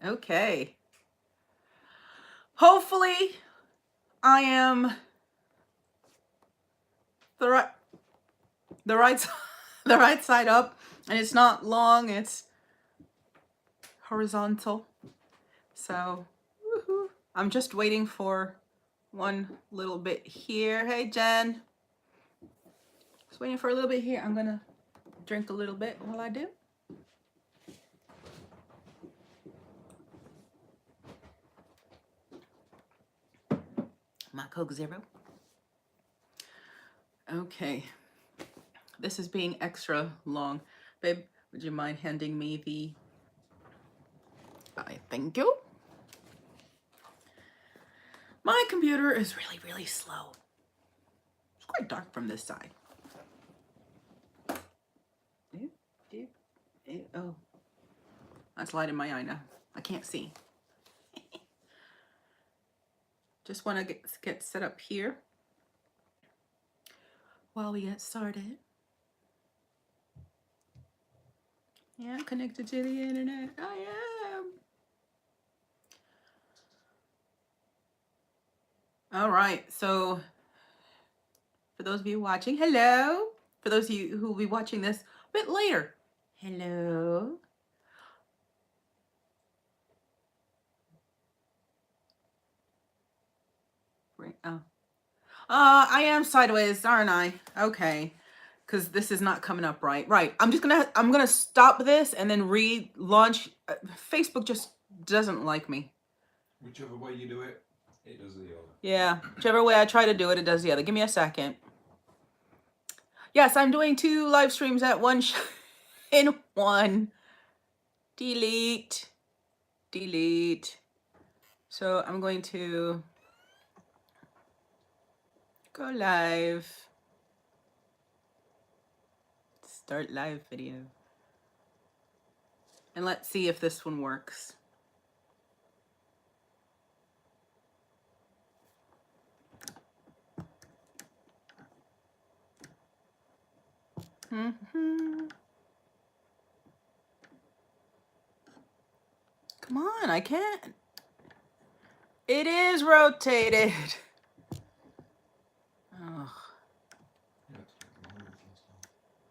Okay. Hopefully I am the right the right the right side up, and it's not long, it's horizontal. So woohoo. I'm just waiting for one little bit here. Hey Jen. Just waiting for a little bit here. I'm gonna drink a little bit while I do. My Coke Zero. Okay. This is being extra long. Babe, would you mind handing me the... I thank you. My computer is really, really slow. It's quite dark from this side. Oh, that's light in my eye now. I can't see. Just want to get set up here while we get started. Yeah, connected to the internet. I am. All right, so for those of you watching, hello. For those of you who will be watching this a bit later, hello. Oh. I am sideways, aren't I? Okay. Because this is not coming up right. Right. I'm gonna stop this and then relaunch. Facebook just doesn't like me. Whichever way you do it, it does the other. Yeah. Whichever way I try to do it, it does the other. Give me a second. Yes, I'm doing 2 live streams at once in one. Delete. Delete. So I'm going to go live. Start live video. And let's see if this one works. Mm-hmm. Come on, I can't. It is rotated. Oh.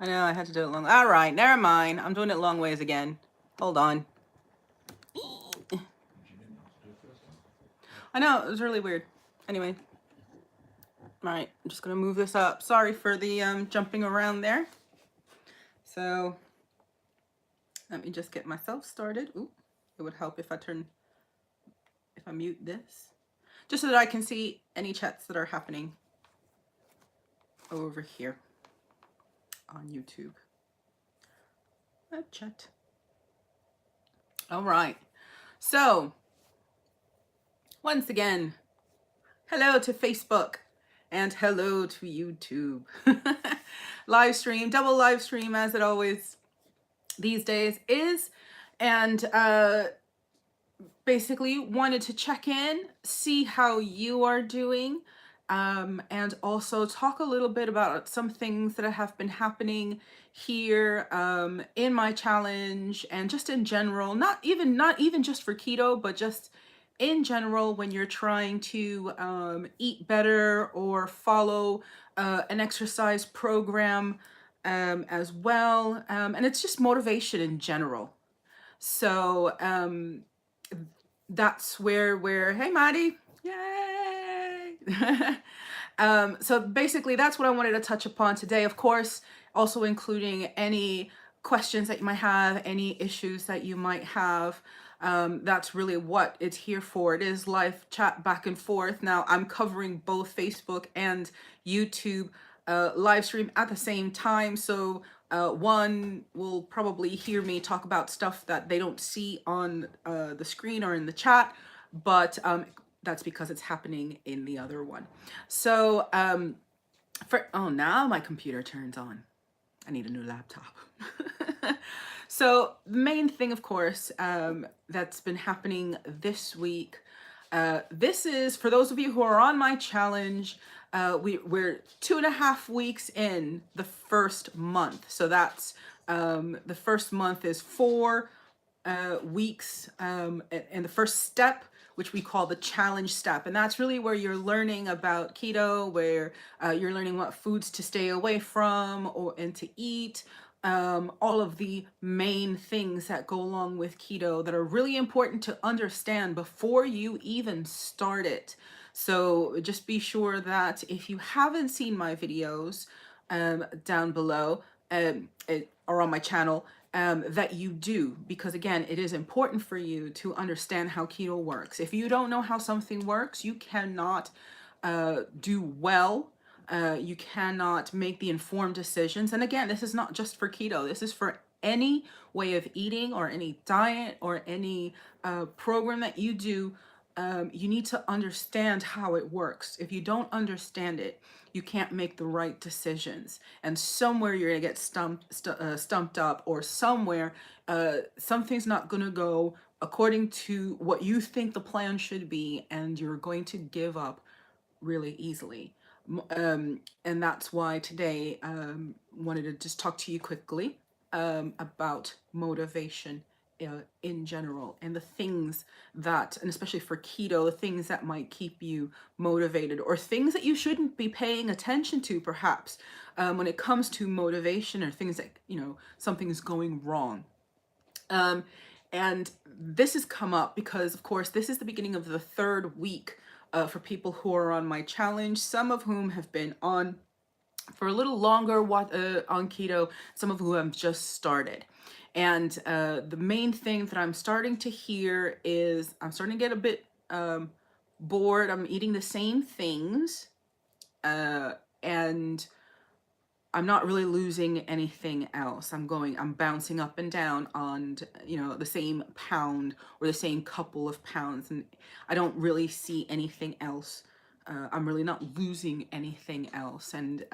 I know, I had to do it long. All right, never mind. I'm doing it long ways again. Hold on. I know, it was really weird. Anyway. All right, I'm just gonna move this up. Sorry for the jumping around there. So let me just get myself started. Ooh, it would help if I mute this, just so that I can see any chats that are happening over here on YouTube. A chat. All right. So once again, hello to Facebook and hello to YouTube. Live stream, double live stream as it always these days is. And basically wanted to check in, see how you are doing, and also talk a little bit about some things that have been happening here in my challenge and just in general, not even just for keto, but just in general when you're trying to eat better or follow an exercise program as well. And it's just motivation in general. So that's where hey Maddie, yay. So basically that's what I wanted to touch upon today, of course, also including any questions that you might have, any issues that you might have. That's really what it's here for. It is live chat back and forth. Now I'm covering both Facebook and YouTube live stream at the same time, so one will probably hear me talk about stuff that they don't see on the screen or in the chat, but that's because it's happening in the other one. So oh, now my computer turns on. I need a new laptop. So the main thing, of course, that's been happening this week, this is, for those of you who are on my challenge, we're 2.5 weeks in the first month. So that's the first month is 4 weeks, and the first step, which we call the challenge step. And that's really where you're learning about keto, where you're learning what foods to stay away from and to eat. All of the main things that go along with keto that are really important to understand before you even start it. So just be sure that if you haven't seen my videos down below or on my channel, that you do, because again, it is important for you to understand how keto works. If you don't know how something works, you cannot do well. You cannot make the informed decisions. And again, this is not just for keto. This is for any way of eating or any diet or any program that you do. You need to understand how it works. If you don't understand it, you can't make the right decisions. And somewhere you're gonna get stumped up, or somewhere something's not gonna go according to what you think the plan should be, and you're going to give up really easily. And that's why today wanted to just talk to you quickly about motivation in general, and the things that, and especially for keto, the things that might keep you motivated, or things that you shouldn't be paying attention to perhaps when it comes to motivation, or things that, you know, something's going wrong. And this has come up because, of course, this is the beginning of the third week for people who are on my challenge, some of whom have been on for a little longer on keto, some of whom have just started. And the main thing that I'm starting to hear is I'm starting to get a bit bored. I'm eating the same things and I'm not really losing anything else. I'm bouncing up and down on, you know, the same pound or the same couple of pounds, and I don't really see anything else. I'm really not losing anything else, and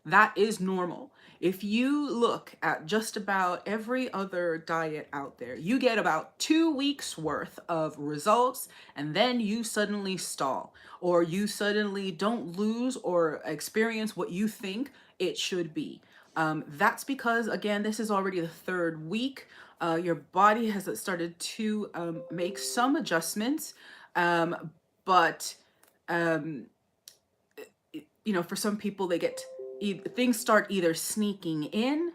that is normal. If you look at just about every other diet out there, you get about 2 weeks worth of results, and then you suddenly stall, or you suddenly don't lose or experience what you think it should be. That's because, again, this is already the third week. Your body has started to make some adjustments, but you know, for some people, they get things start either sneaking in,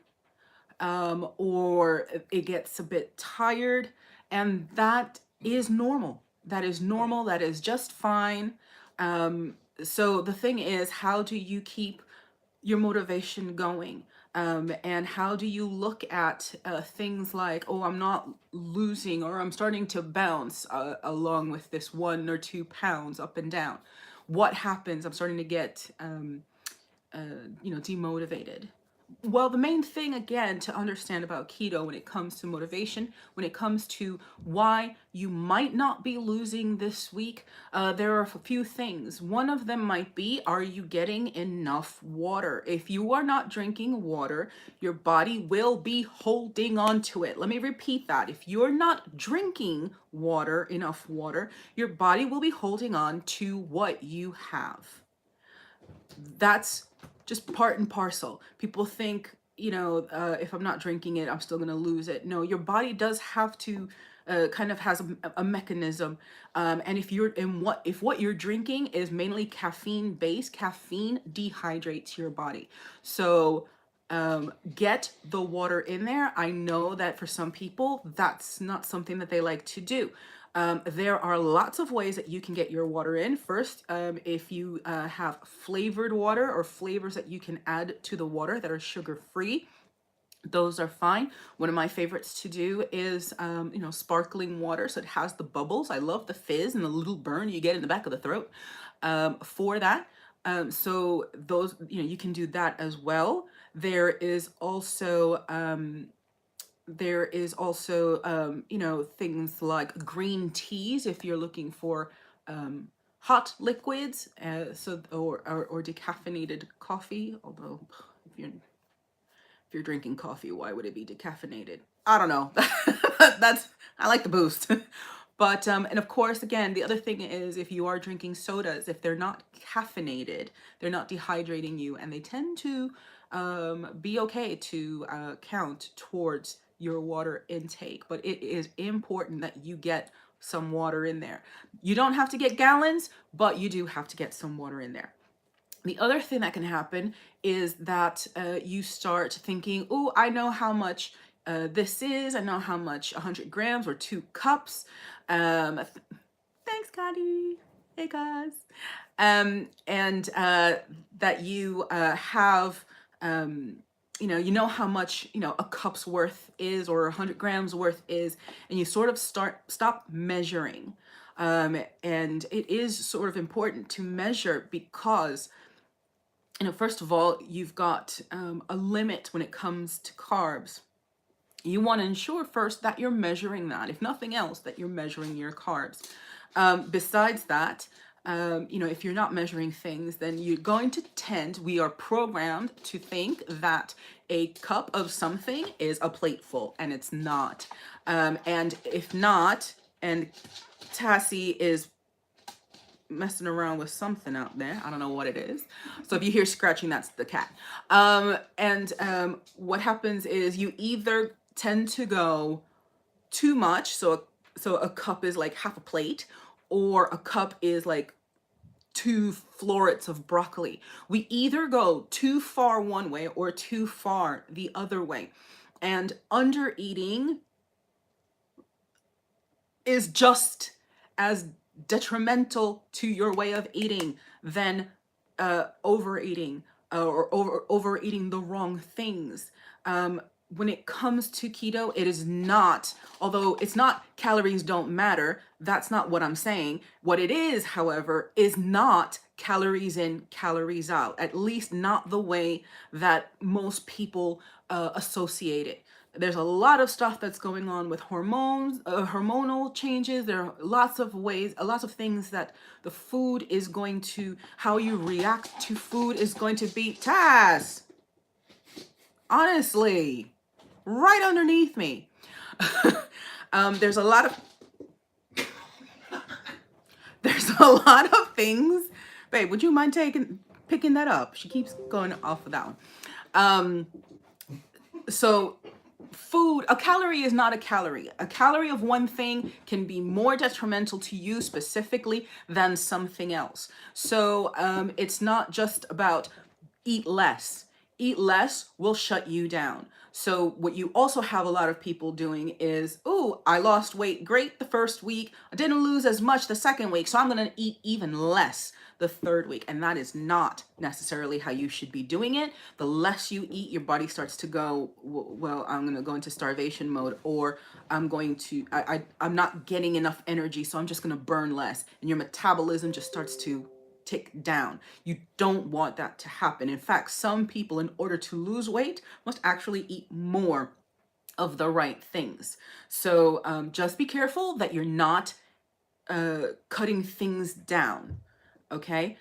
or it gets a bit tired, and that is normal. That is normal. That is just fine. So the thing is, how do you keep your motivation going? And how do you look at things like, oh, I'm not losing, or I'm starting to bounce along with this 1 or 2 pounds up and down? What happens? I'm starting to get, you know, demotivated. Well, the main thing, again, to understand about keto when it comes to motivation, when it comes to why you might not be losing this week, there are a few things. One of them might be, are you getting enough water? If you are not drinking water, your body will be holding on to it. Let me repeat that. If you're not drinking water, enough water, your body will be holding on to what you have. That's just part and parcel. People think, you know, if I'm not drinking it, I'm still going to lose it. No, your body does have to kind of has a mechanism. And if what you're drinking is mainly caffeine based, caffeine dehydrates your body. So get the water in there. I know that for some people, that's not something that they like to do. There are lots of ways that you can get your water in. First, if you have flavored water or flavors that you can add to the water that are sugar-free, those are fine. One of my favorites to do is, you know, sparkling water. So it has the bubbles. I love the fizz and the little burn you get in the back of the throat for that. So those, you know, you can do that as well. There is also, you know, things like green teas if you're looking for hot liquids, or decaffeinated coffee. Although if you're drinking coffee, why would it be decaffeinated? I don't know. I like the boost. But and of course, again, the other thing is, if you are drinking sodas, if they're not caffeinated, they're not dehydrating you, and they tend to be okay to count towards your water intake, but it is important that you get some water in there. You don't have to get gallons, but you do have to get some water in there. The other thing that can happen is that you start thinking, oh, I know how much this is. I know how much 100 grams or 2 cups. Thanks, Scotty. Hey, guys. And that you have, you know how much, a cup's worth is or 100 grams worth is, and you sort of stop measuring. And it is sort of important to measure because, first of all, you've got a limit when it comes to carbs. You want to ensure first that you're measuring that, if nothing else, that you're measuring your carbs. Besides that, if you're not measuring things, then you're going to we are programmed to think that a cup of something is a plateful, and it's not. And if not, and Tassie is messing around with something out there. I don't know what it is. So if you hear scratching, that's the cat. What happens is you either tend to go too much. So a cup is like half a plate, or a cup is like 2 florets of broccoli. We either go too far one way or too far the other way. And under eating is just as detrimental to your way of eating than overeating or overeating the wrong things. When it comes to keto, it is not, although it's not calories don't matter, that's not what I'm saying. What it is, however, is not calories in, calories out, at least not the way that most people associate it. There's a lot of stuff that's going on with hormones, hormonal changes. There are lots of ways, lots of things that the food is going to, how you react to food is going to be. Taz, honestly, right underneath me. There's a lot of things. Babe, would you mind picking that up? She keeps going off of that one. So food, a calorie is not a calorie. A calorie of one thing can be more detrimental to you specifically than something else. So it's not just about eat less. Eat less will shut you down. So what you also have a lot of people doing is, oh, I lost weight great the first week. I didn't lose as much the second week, so I'm going to eat even less the third week. And that is not necessarily how you should be doing it. The less you eat, your body starts to go, well, I'm going to go into starvation mode, or I'm not getting enough energy, so I'm just going to burn less. And your metabolism just starts to tick down. You don't want that to happen. In fact, some people, in order to lose weight, must actually eat more of the right things. So just be careful that you're not cutting things down. Okay,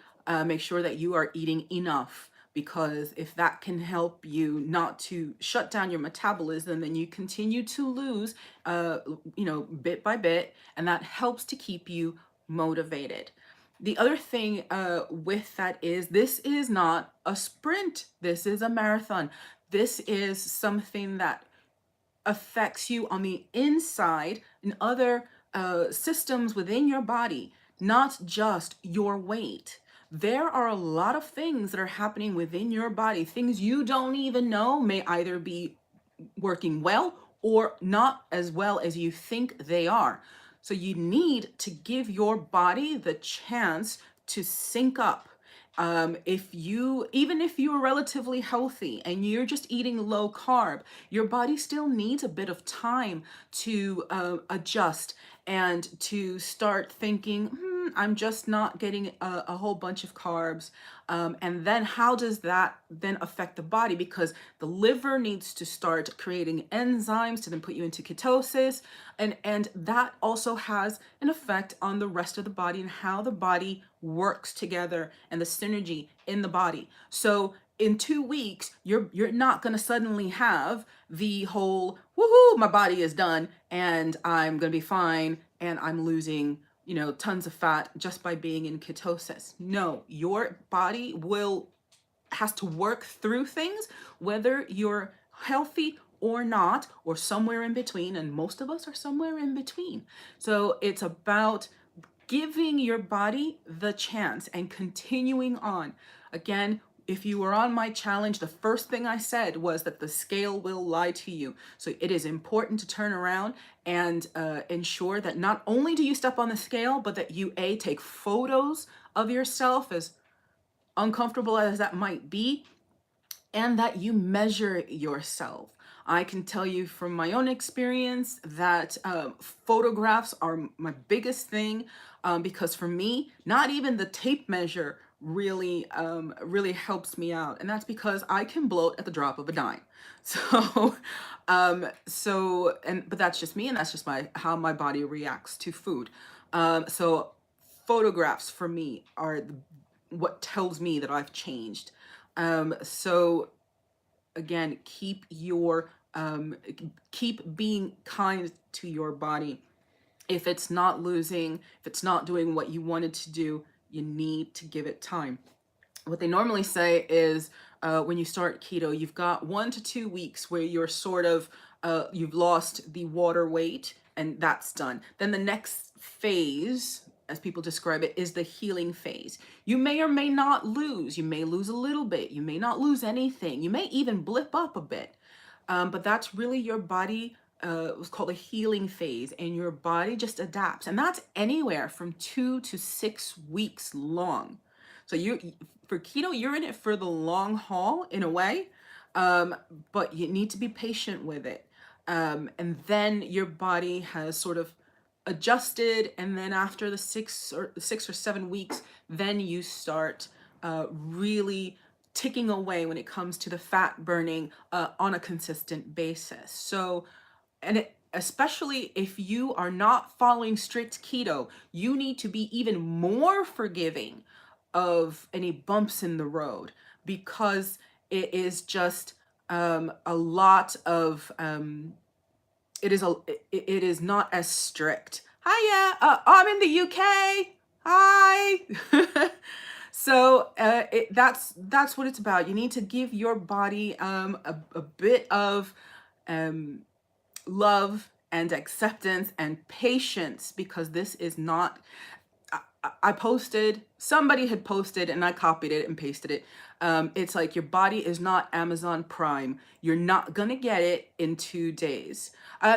make sure that you are eating enough, because if that can help you not to shut down your metabolism, then you continue to lose, bit by bit, and that helps to keep you motivated. The other thing with that is, this is not a sprint. This is a marathon. This is something that affects you on the inside and other systems within your body, not just your weight. There are a lot of things that are happening within your body. Things you don't even know may either be working well or not as well as you think they are. So you need to give your body the chance to sync up. Even if you're relatively healthy and you're just eating low carb, your body still needs a bit of time to adjust and to start thinking, I'm just not getting a whole bunch of carbs. And then how does that then affect the body? Because the liver needs to start creating enzymes to then put you into ketosis. And that also has an effect on the rest of the body and how the body works together and the synergy in the body. So in 2 weeks, you're not going to suddenly have the whole, woohoo, my body is done and I'm going to be fine and I'm losing tons of fat just by being in ketosis. No, your body has to work through things, whether you're healthy or not, or somewhere in between. And most of us are somewhere in between. So it's about giving your body the chance and continuing on. Again, if you were on my challenge, the first thing I said was that the scale will lie to you. So it is important to turn around and ensure that not only do you step on the scale, but that you take photos of yourself, as uncomfortable as that might be, and that you measure yourself. I can tell you from my own experience that photographs are my biggest thing, because for me, not even the tape measure really helps me out, and that's because I can bloat at the drop of a dime. So, but that's just me, and that's just how my body reacts to food. So, photographs for me are what tells me that I've changed. So again, keep being kind to your body. If it's not losing, if it's not doing what you wanted to do, you need to give it time. What they normally say is when you start keto, you've got 1 to 2 weeks where you're sort of, you've lost the water weight, and that's done. Then the next phase, as people describe it, is the healing phase. You may or may not lose. You may lose a little bit. You may not lose anything. You may even blip up a bit. But that's really your body. It was called a healing phase, and your body just adapts. And that's anywhere from 2 to 6 weeks long. So for keto, you're in it for the long haul in a way, but you need to be patient with it. And then your body has sort of adjusted, and then after the 6 or 7 weeks, then you start really ticking away when it comes to the fat burning on a consistent basis. So, especially if you are not following strict keto, you need to be even more forgiving of any bumps in the road, because it is just a lot of it is not as strict. Hiya, I'm in the UK. Hi. So that's what it's about. You need to give your body a bit of love and acceptance and patience, because this is not. Somebody had posted, and I copied it and pasted it. It's like, your body is not Amazon Prime. You're not gonna get it in 2 days.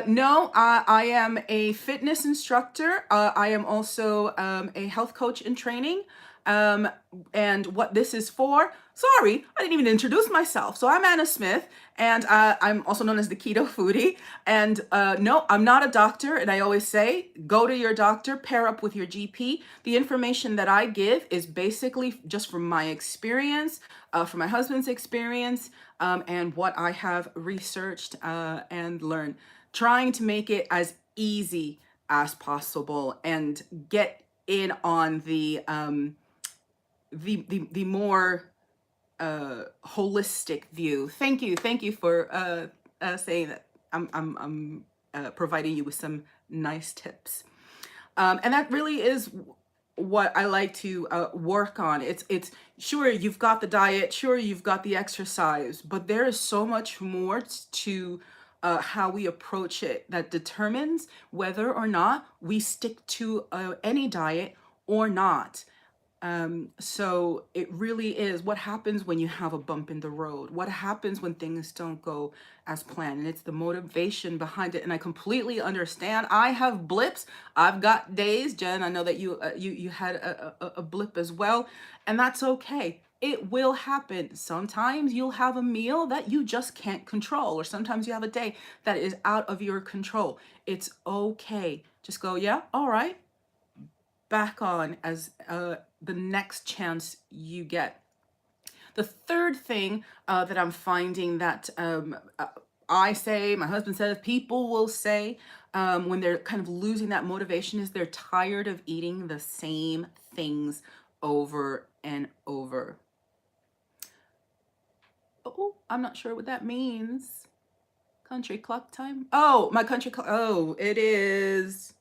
No, I am a fitness instructor. I am also a health coach in training. And what this is for, sorry, I didn't even introduce myself. So I'm Anna Smith, and I'm also known as the Keto Foodie. And no, I'm not a doctor. And I always say, go to your doctor, pair up with your GP. The information that I give is basically just from my experience, from my husband's experience, and what I have researched and learned, trying to make it as easy as possible and get in on the more holistic view. Thank you for saying that. I'm providing you with some nice tips, and that really is what I like to work on. It's sure, you've got the diet, sure, you've got the exercise, but there is so much more to how we approach it that determines whether or not we stick to any diet or not. So it really is what happens when you have a bump in the road, what happens when things don't go as planned, and it's the motivation behind it. And I completely understand. I have blips. I've got days. Jen, I know that you had a blip as well, and that's okay. It will happen. Sometimes you'll have a meal that you just can't control, or sometimes you have a day that is out of your control. It's okay. Just go, yeah, all right, back on as the next chance you get. The third thing that I'm finding that I say, my husband says, people will say when they're kind of losing that motivation, is they're tired of eating the same things over and over. Oh, I'm not sure what that means. Country clock time. Oh, my country clock. Oh, it is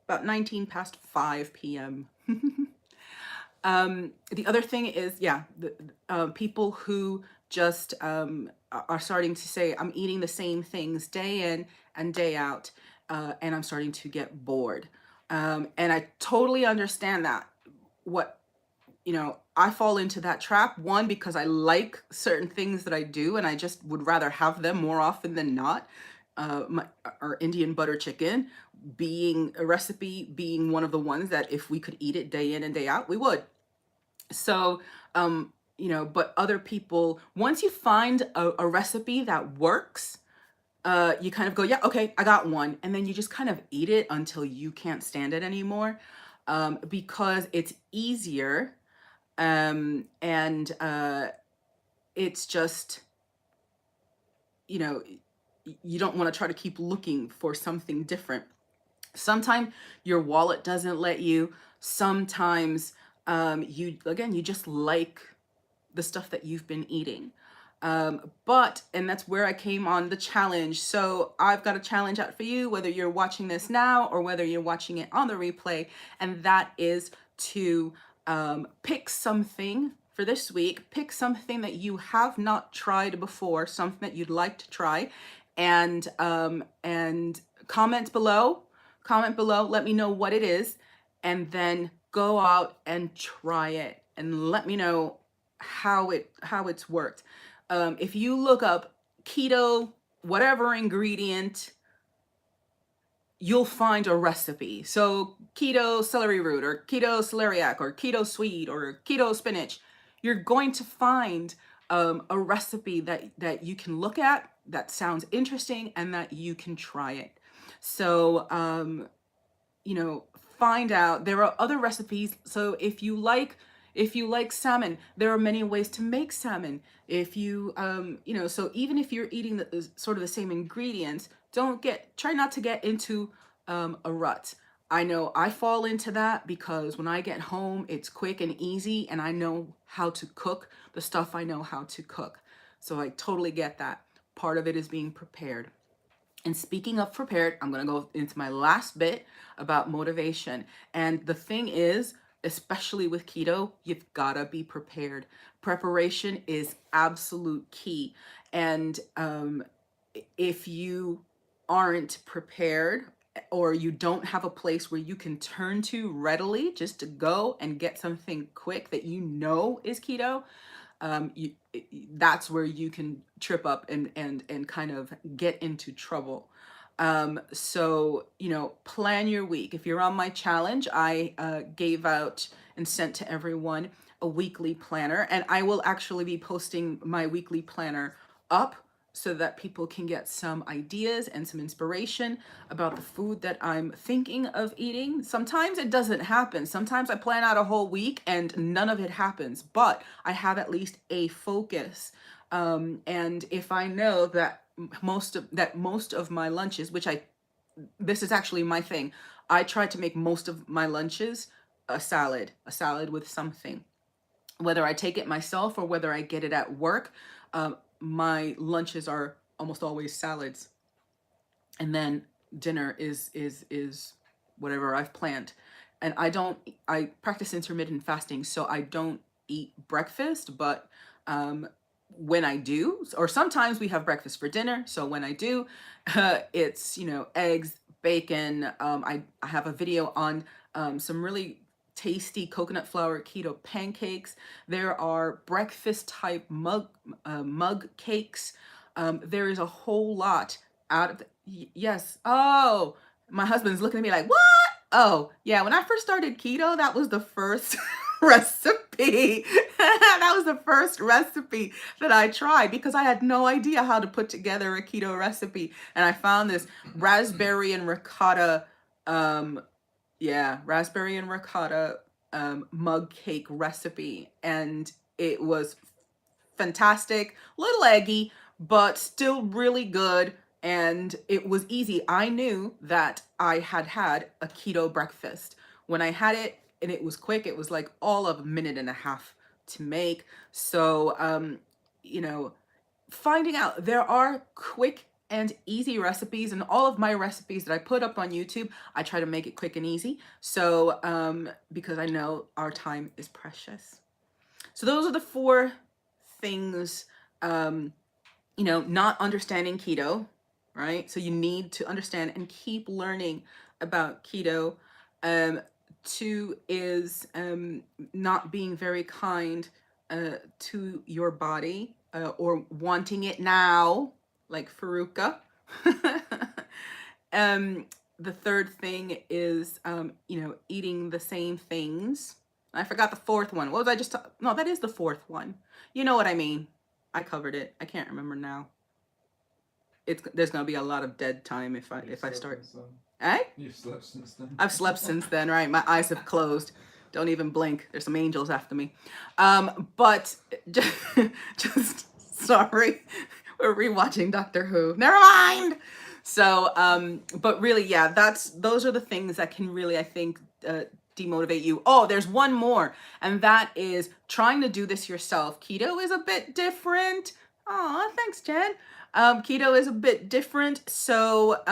about 19 past 5 p.m. The other thing is, yeah, the people who just are starting to say, I'm eating the same things day in and day out, and I'm starting to get bored. And I totally understand that. What, I fall into that trap, one, because I like certain things that I do and I just would rather have them more often than not. Our Indian butter chicken being a recipe, being one of the ones that if we could eat it day in and day out, we would. So, but other people, once you find a recipe that works, you kind of go, yeah, okay, I got one. And then you just kind of eat it until you can't stand it anymore, because it's easier. And it's just, you know, you don't want to try to keep looking for something different. Sometimes your wallet doesn't let you. Sometimes you just like the stuff that you've been eating. And that's where I came on the challenge. So I've got a challenge out for you, whether you're watching this now or whether you're watching it on the replay. And that is to pick something for this week, pick something that you have not tried before, something that you'd like to try, and comment below, let me know what it is, and then go out and try it and let me know how it's worked. If you look up keto, whatever ingredient, you'll find a recipe. So keto celery root or keto celeriac or keto sweet or keto spinach, you're going to find a recipe that you can look at that sounds interesting and that you can try it. So, find out. There are other recipes. So if you like salmon, there are many ways to make salmon. If you so even if you're eating the sort of the same ingredients, try not to get into a rut. I know I fall into that because when I get home, it's quick and easy and I know how to cook the stuff I know how to cook. So I totally get that. Part of it is being prepared. And speaking of prepared, I'm going to go into my last bit about motivation. And the thing is, especially with keto, you've got to be prepared. Preparation is absolute key. And if you aren't prepared or you don't have a place where you can turn to readily just to go and get something quick that you know is keto, that's where you can trip up and kind of get into trouble. So, plan your week. If you're on my challenge, I gave out and sent to everyone a weekly planner, and I will actually be posting my weekly planner up so that people can get some ideas and some inspiration about the food that I'm thinking of eating. Sometimes it doesn't happen. Sometimes I plan out a whole week and none of it happens, but I have at least a focus. And if I know that most of my lunches, this is actually my thing, I try to make most of my lunches a salad with something. Whether I take it myself or whether I get it at work, my lunches are almost always salads, and then dinner is whatever I've planned. And I practice intermittent fasting, so I don't eat breakfast, but when I do, or sometimes we have breakfast for dinner, so when I do, it's eggs, bacon. I have a video on some really tasty coconut flour keto pancakes. There are breakfast type mug cakes. There is a whole lot out of yes. Oh, my husband's looking at me like, what? Oh, yeah. When I first started keto, that was the first recipe. That was the first recipe that I tried because I had no idea how to put together a keto recipe. And I found this raspberry and ricotta raspberry and ricotta mug cake recipe, and it was fantastic, little eggy, but still really good, and it was easy. I knew that I had had a keto breakfast when I had it, and it was quick. It was like all of a minute and a half to make. So finding out there are quick and easy recipes, and all of my recipes that I put up on YouTube, I try to make it quick and easy. So because I know our time is precious. So those are the 4 things not understanding keto, right? So you need to understand and keep learning about keto. 2 is not being very kind to your body or wanting it now, like Faruka. The third thing is, eating the same things. I forgot the fourth one. What was I just No, that is the fourth one. You know what I mean. I covered it. I can't remember now. There's gonna be a lot of dead time if I start. Eh? You've slept since then. I've slept since then, right? My eyes have closed. Don't even blink. There's some angels after me. But just sorry. We're rewatching Doctor Who. Never mind. So, but really, yeah, those are the things that can really, I think, demotivate you. Oh, there's one more, and that is trying to do this yourself. Keto is a bit different. Oh, thanks, Jen. Keto is a bit different, so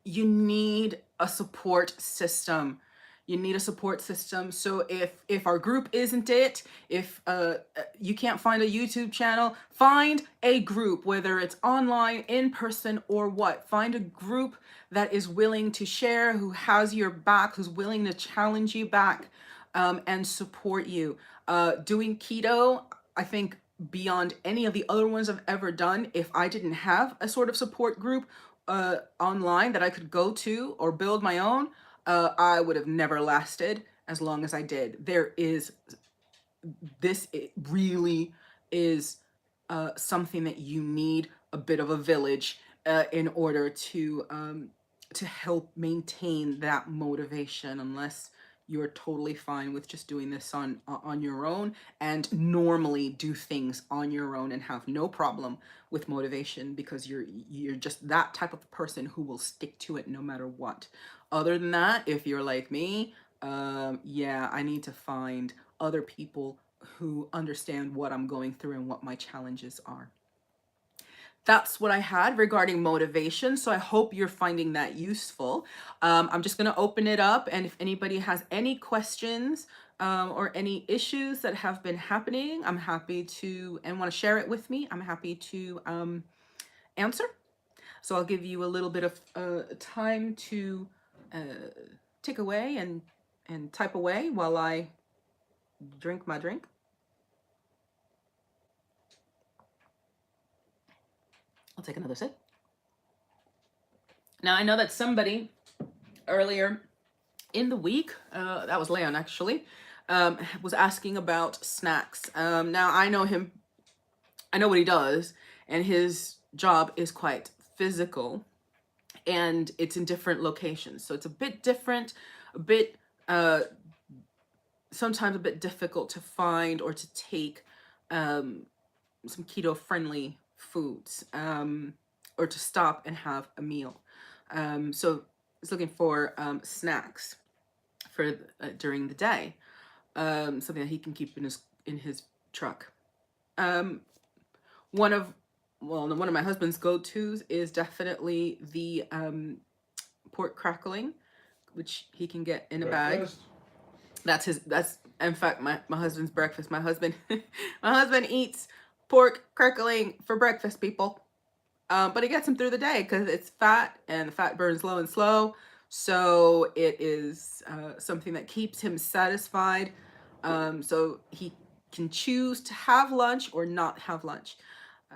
you need a support system. You need a support system. So if our group isn't it, if you can't find a YouTube channel, find a group, whether it's online, in person, or what. Find a group that is willing to share, who has your back, who's willing to challenge you back, and support you. Doing keto, I think, beyond any of the other ones I've ever done, if I didn't have a sort of support group online that I could go to or build my own, I would have never lasted as long as I did. It really is something that you need a bit of a village in order to help maintain that motivation, unless you're totally fine with just doing this on your own and normally do things on your own and have no problem with motivation, because you're just that type of person who will stick to it no matter what. Other than that, if you're like me, yeah, I need to find other people who understand what I'm going through and what my challenges are. That's what I had regarding motivation. So I hope you're finding that useful. I'm just going to open it up. And if anybody has any questions or any issues that have been happening, I'm happy to, and want to share it with me, I'm happy to answer. So I'll give you a little bit of time to take away and type away while I drink my drink. I'll take another sip. Now, I know that somebody earlier in the week, that was Leon actually, was asking about snacks. Now, I know him, I know what he does, and his job is quite physical, and it's in different locations. So it's a bit different, a bit, sometimes a bit difficult to find or to take some keto-friendly foods, or to stop and have a meal. So he's looking for snacks for during the day, something that he can keep in his truck. One of my husband's go-tos is definitely the pork crackling, which he can get in a bag. That's in fact my husband's breakfast. My husband eats pork crackling for breakfast, people. But he gets them through the day because it's fat, and the fat burns low and slow. So it is something that keeps him satisfied. So he can choose to have lunch or not have lunch.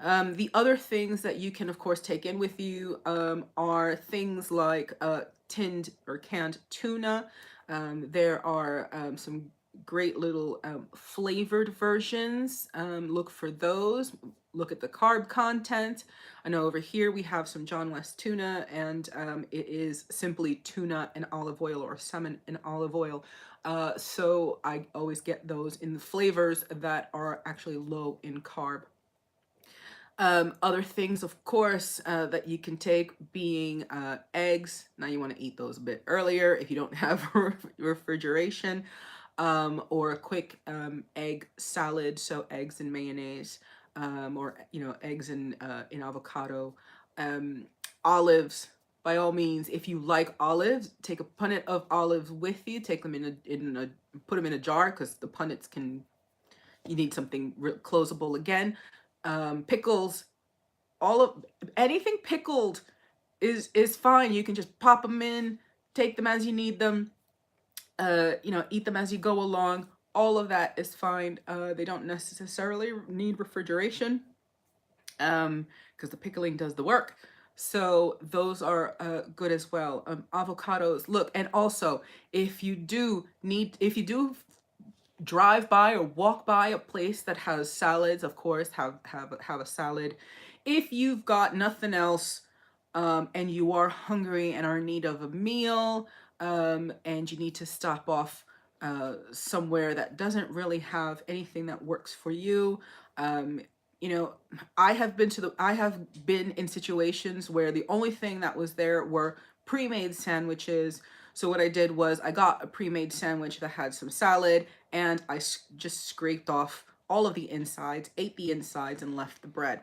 The other things that you can, of course, take in with you are things like tinned or canned tuna. There are some great little flavored versions. Look for those. Look at the carb content. I know over here we have some John West tuna, and it is simply tuna and olive oil, or salmon and olive oil. So I always get those in the flavors that are actually low in carb. Other things, of course, that you can take being eggs. Now you want to eat those a bit earlier if you don't have refrigeration, or a quick egg salad. So eggs and mayonnaise, or eggs and in avocado. Olives, by all means, if you like olives, take a punnet of olives with you. Take them put them in a jar, because the punnets can you need something closable again. Pickles, anything pickled is fine. You can just pop them in, take them as you need them, eat them as you go along. All of that is fine. They don't necessarily need refrigeration, because the pickling does the work. So those are good as well. Avocados, look, and also if you do drive by or walk by a place that has salads, of course, have a salad. If you've got nothing else, and you are hungry and are in need of a meal, and you need to stop off somewhere that doesn't really have anything that works for you, you know, I have been in situations where the only thing that was there were pre-made sandwiches. So what I did was I got a pre-made sandwich that had some salad, and I just scraped off all of the insides, ate the insides, and left the bread.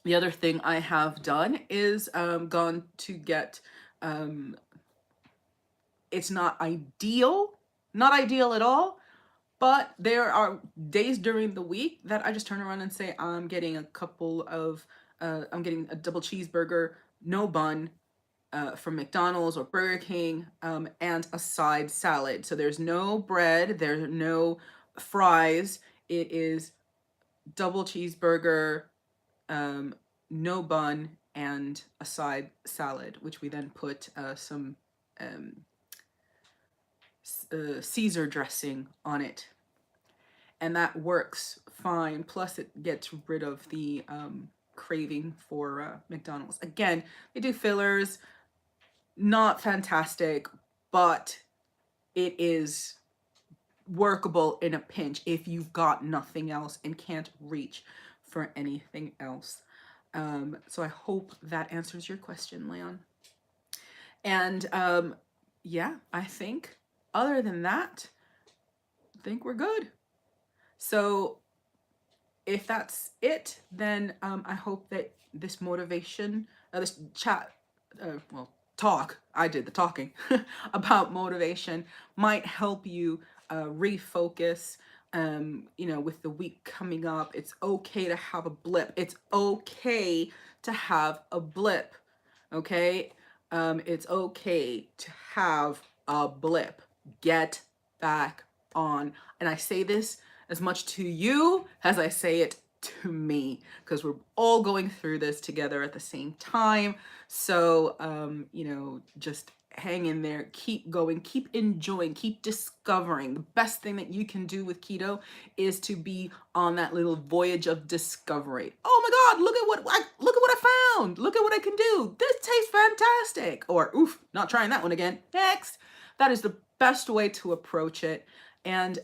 The other thing I have done is gone to get, it's not ideal at all, but there are days during the week that I just turn around and say, I'm getting a double cheeseburger, no bun, from McDonald's or Burger King, and a side salad. So there's no bread, there's no fries. It is double cheeseburger, no bun, and a side salad, which we then put some Caesar dressing on it. And that works fine. Plus it gets rid of the craving for McDonald's. Again, they do fillers, not fantastic, but it is workable in a pinch if you've got nothing else and can't reach for anything else. So I hope that answers your question, Leon. And yeah, I think other than that, I think we're good. So if that's it, then I hope that this motivation, this chat, talk, I did the talking about motivation, might help you refocus. With the week coming up, it's okay to have a blip. It's okay to have a blip. Okay? It's okay to have a blip. Get back on. And I say this as much to you as I say it to me, because we're all going through this together at the same time. So, just hang in there, keep going, keep enjoying, keep discovering. The best thing that you can do with keto is to be on that little voyage of discovery. Oh my God, look at what I found. Look at what I can do. This tastes fantastic. Or, oof, not trying that one again. Next. That is the best way to approach it. And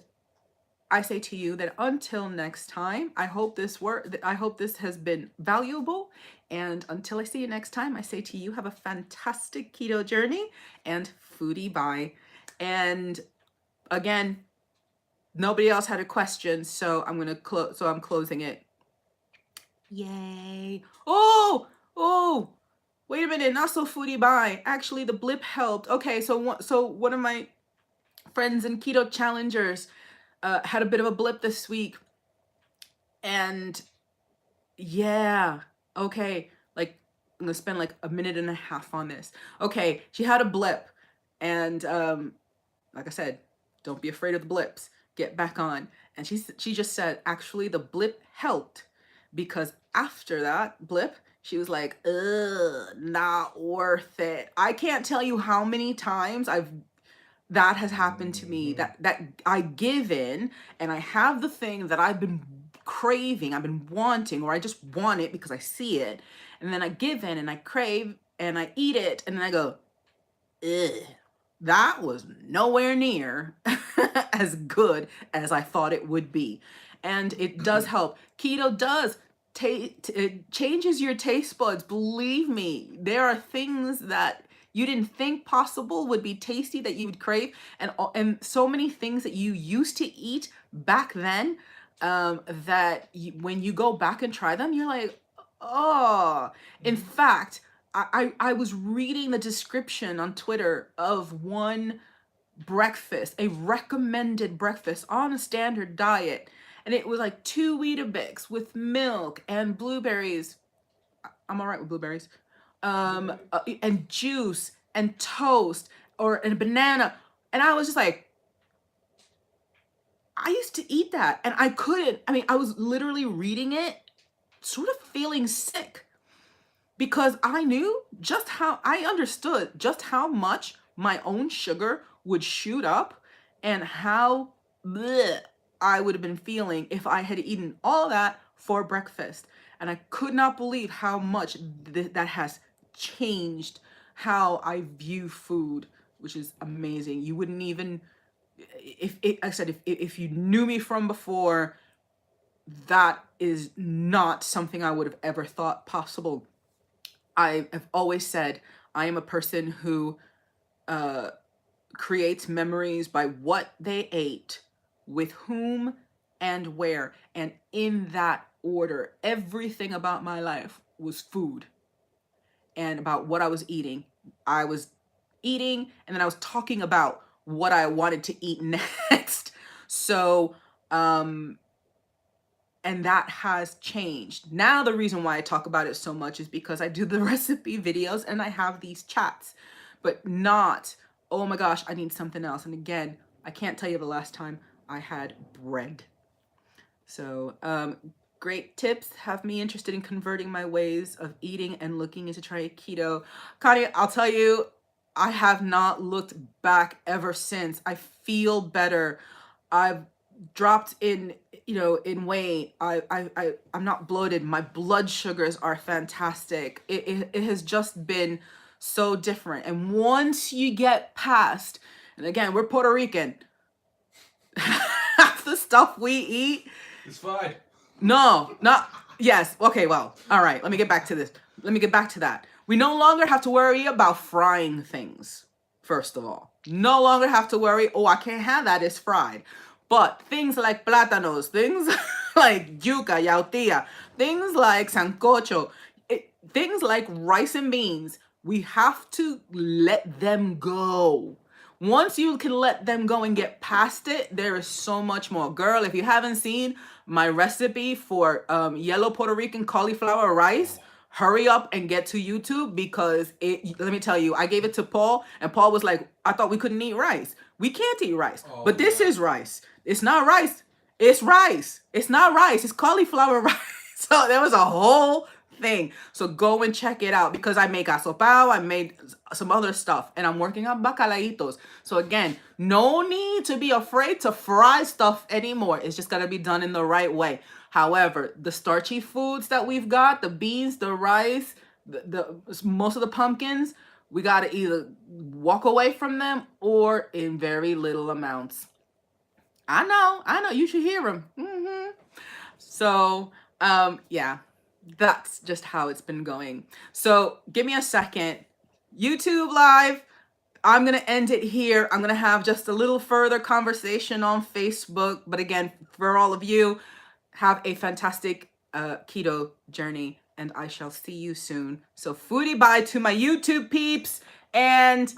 I say to you that until next time, I hope this has been valuable. And until I see you next time, I say to you, have a fantastic keto journey and foodie bye. And again, nobody else had a question, so I'm closing it. Yay. Oh, wait a minute, not so foodie bye. Actually, the blip helped. Okay, so one of my friends and keto challengers had a bit of a blip this week, and yeah, okay, like I'm gonna spend like a minute and a half on this. Okay, she had a blip, and like I said, don't be afraid of the blips. Get back on. And she just said, actually, the blip helped, because after that blip, she was like, ugh, not worth it. I can't tell you how many times that has happened to me, that I give in and I have the thing that I've been craving, I've been wanting, or I just want it because I see it. And then I give in and I crave and I eat it. And then I go, ugh, that was nowhere near as good as I thought it would be. And it does help. Keto does it changes your taste buds. Believe me, there are things that you didn't think possible would be tasty that you would crave, and so many things that you used to eat back then, that when you go back and try them, you're like, oh. In fact, I was reading the description on Twitter of one breakfast, a recommended breakfast on a standard diet, and it was like 2 Weetabix with milk and blueberries. I'm all right with blueberries. And juice and toast and a banana. And I was just like, I used to eat that and I couldn't. I mean, I was literally reading it, sort of feeling sick, because I understood just how much my own sugar would shoot up and how bleh I would have been feeling if I had eaten all that for breakfast. And I could not believe how much that has changed how I view food, which is amazing. You wouldn't even, if you knew me from before, that is not something I would have ever thought possible. I have always said I am a person who creates memories by what they ate, with whom, and where. And in that order, everything about my life was food and about what I was eating. I was eating and then I was talking about what I wanted to eat next. So, and that has changed. Now, the reason why I talk about it so much is because I do the recipe videos and I have these chats, but not, oh my gosh, I need something else. And again, I can't tell you the last time I had bread. So, great tips have me interested in converting my ways of eating and looking into trying keto. Connie, I'll tell you, I have not looked back ever since. I feel better. I've dropped in weight. I'm not bloated. My blood sugars are fantastic. It has just been so different. And once you get past, and again, we're Puerto Rican, half the stuff we eat, it's fine. No, not, yes. Okay, well, all right. Let me get back to this. Let me get back to that. We no longer have to worry about frying things, first of all. No longer have to worry, oh, I can't have that, it's fried. But things like plátanos, things like yuca, yautía, things like sancocho, things like rice and beans, we have to let them go. Once you can let them go and get past it, there is so much more. Girl, if you haven't seen my recipe for yellow Puerto Rican cauliflower rice, hurry up and get to YouTube, because let me tell you, I gave it to Paul and Paul was like, I thought we couldn't eat rice. We can't eat rice, but this is rice. It's not rice. It's rice. It's not rice. It's cauliflower rice. So there was a whole thing. So go and check it out, because I make asopao, I made some other stuff, and I'm working on bacalaitos. So again, no need to be afraid to fry stuff anymore. It's just got to be done in the right way. However, the starchy foods that we've got, the beans, the rice, the most of the pumpkins, we got to either walk away from them or in very little amounts. I know, you should hear them. So, yeah, that's just how it's been going. So give me a second. YouTube live. I'm going to end it here. I'm going to have just a little further conversation on Facebook. But again, for all of you, have a fantastic keto journey, and I shall see you soon. So foodie bye to my YouTube peeps, and